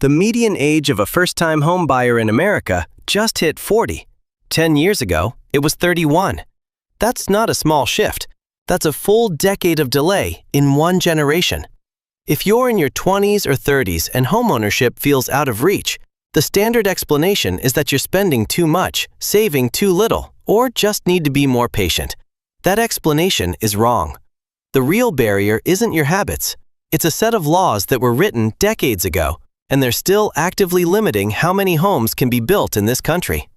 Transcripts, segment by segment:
The median age of a first-time home buyer in America just hit 40. 10 years ago, it was 31. That's not a small shift. That's a full decade of delay in one generation. If you're in your 20s or 30s and homeownership feels out of reach, the standard explanation is that you're spending too much, saving too little, or just need to be more patient. That explanation is wrong. The real barrier isn't your habits. It's a set of laws that were written decades ago, and they're still actively limiting how many homes can be built in this country.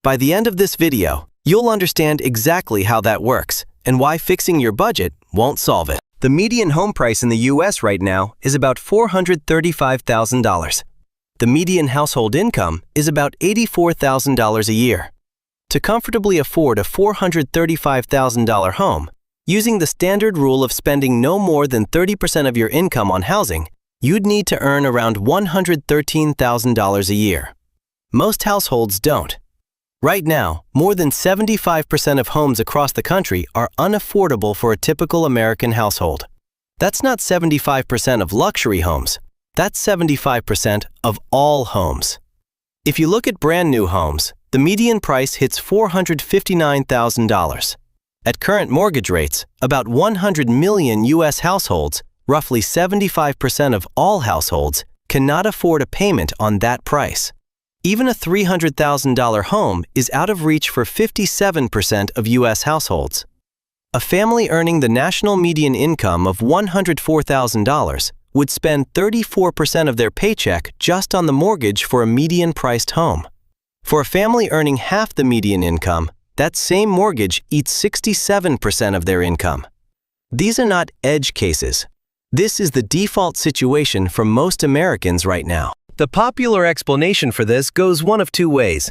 By the end of this video, you'll understand exactly how that works and why fixing your budget won't solve it. The median home price in the US right now is about $435,000. The median household income is about $84,000 a year. To comfortably afford a $435,000 home, using the standard rule of spending no more than 30% of your income on housing, you'd need to earn around $113,000 a year. Most households don't. Right now, more than 75% of homes across the country are unaffordable for a typical American household. That's not 75% of luxury homes. That's 75% of all homes. If you look at brand new homes, the median price hits $459,000. At current mortgage rates, about 100 million US households, roughly 75% of all households, cannot afford a payment on that price. Even a $300,000 home is out of reach for 57% of US households. A family earning the national median income of $104,000 would spend 34% of their paycheck just on the mortgage for a median-priced home. For a family earning half the median income, that same mortgage eats 67% of their income. These are not edge cases. This is the default situation for most Americans right now. The popular explanation for this goes one of two ways.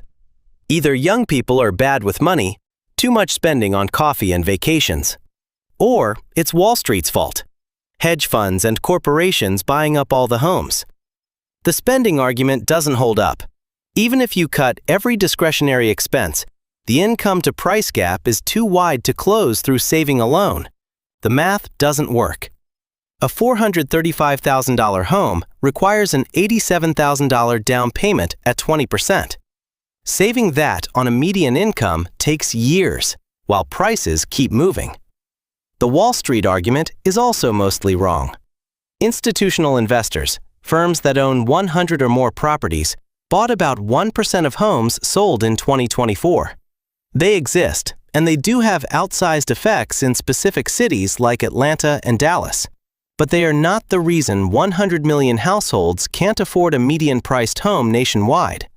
Either young people are bad with money, too much spending on coffee and vacations, or it's Wall Street's fault. Hedge funds and corporations buying up all the homes. The spending argument doesn't hold up. Even if you cut every discretionary expense, the income-to-price gap is too wide to close through saving alone. The math doesn't work. A $435,000 home requires an $87,000 down payment at 20%. Saving that on a median income takes years, while prices keep moving. The Wall Street argument is also mostly wrong. Institutional investors, firms that own 100 or more properties, bought about 1% of homes sold in 2024. They exist, and they do have outsized effects in specific cities like Atlanta and Dallas. But they are not the reason 100 million households can't afford a median-priced home nationwide.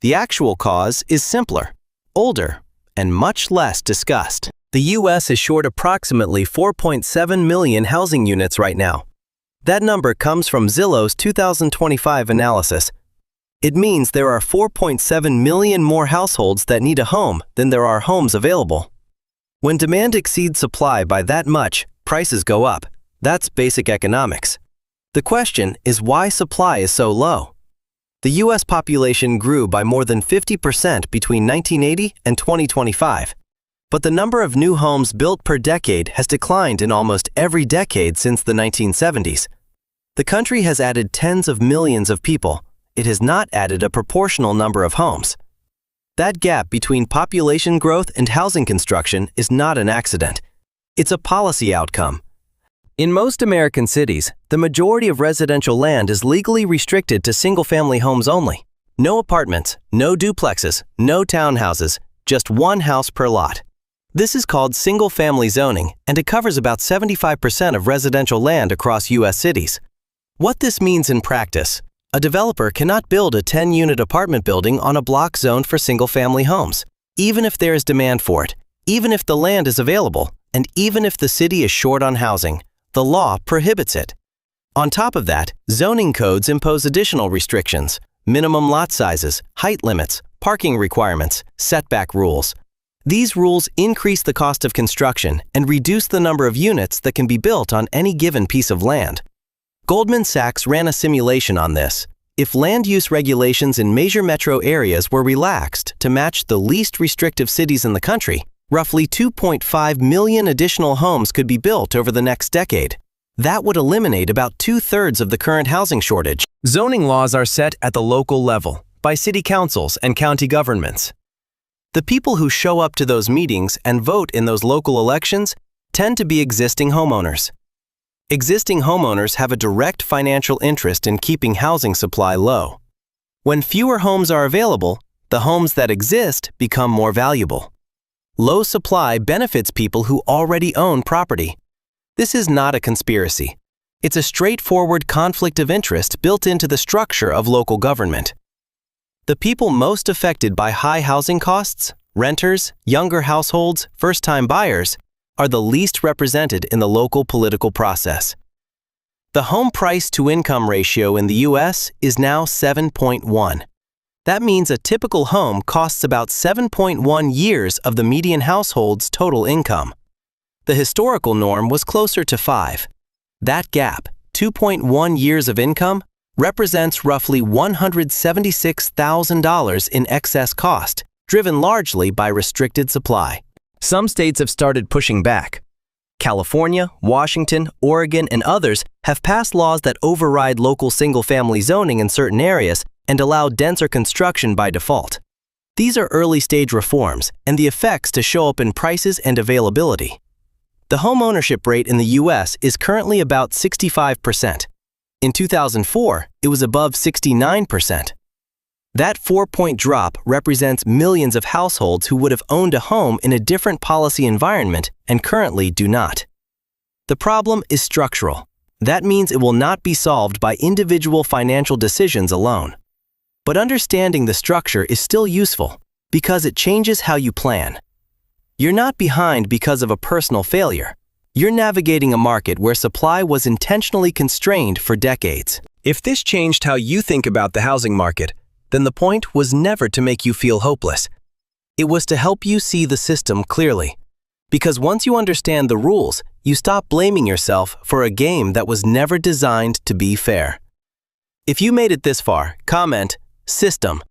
The actual cause is simpler, older, and much less discussed. The U.S. is short approximately 4.7 million housing units right now. That number comes from Zillow's 2025 analysis. It means there are 4.7 million more households that need a home than there are homes available. When demand exceeds supply by that much, prices go up. That's basic economics. The question is why supply is so low. The U.S. population grew by more than 50% between 1980 and 2025. But the number of new homes built per decade has declined in almost every decade since the 1970s. The country has added tens of millions of people. It has not added a proportional number of homes. That gap between population growth and housing construction is not an accident. It's a policy outcome. In most American cities, the majority of residential land is legally restricted to single-family homes only. No apartments, no duplexes, no townhouses, just one house per lot. This is called single-family zoning, and it covers about 75% of residential land across U.S. cities. What this means in practice: a developer cannot build a 10-unit apartment building on a block zoned for single-family homes, even if there is demand for it, even if the land is available, and even if the city is short on housing. The law prohibits it. On top of that, zoning codes impose additional restrictions: minimum lot sizes, height limits, parking requirements, setback rules. These rules increase the cost of construction and reduce the number of units that can be built on any given piece of land. Goldman Sachs ran a simulation on this. If land use regulations in major metro areas were relaxed to match the least restrictive cities in the country, roughly 2.5 million additional homes could be built over the next decade. That would eliminate about 2/3 of the current housing shortage. Zoning laws are set at the local level by city councils and county governments. The people who show up to those meetings and vote in those local elections tend to be existing homeowners. Existing homeowners have a direct financial interest in keeping housing supply low. When fewer homes are available, the homes that exist become more valuable. Low supply benefits people who already own property. This is not a conspiracy. It's a straightforward conflict of interest built into the structure of local government. The people most affected by high housing costs, renters, younger households, first-time buyers, are the least represented in the local political process. The home price-to-income ratio in the U.S. is now 7.1. That means a typical home costs about 7.1 years of the median household's total income. The historical norm was closer to 5. That gap, 2.1 years of income, represents roughly $176,000 in excess cost, driven largely by restricted supply. Some states have started pushing back. California, Washington, Oregon, and others have passed laws that override local single-family zoning in certain areas and allow denser construction by default. These are early-stage reforms, and the effects to show up in prices and availability. The homeownership rate in the U.S. is currently about 65%. In 2004, it was above 69%. That 4-point drop represents millions of households who would have owned a home in a different policy environment and currently do not. The problem is structural. That means it will not be solved by individual financial decisions alone. But understanding the structure is still useful because it changes how you plan. You're not behind because of a personal failure. You're navigating a market where supply was intentionally constrained for decades. If this changed how you think about the housing market, then the point was never to make you feel hopeless. It was to help you see the system clearly. Because once you understand the rules, you stop blaming yourself for a game that was never designed to be fair. If you made it this far, comment "system"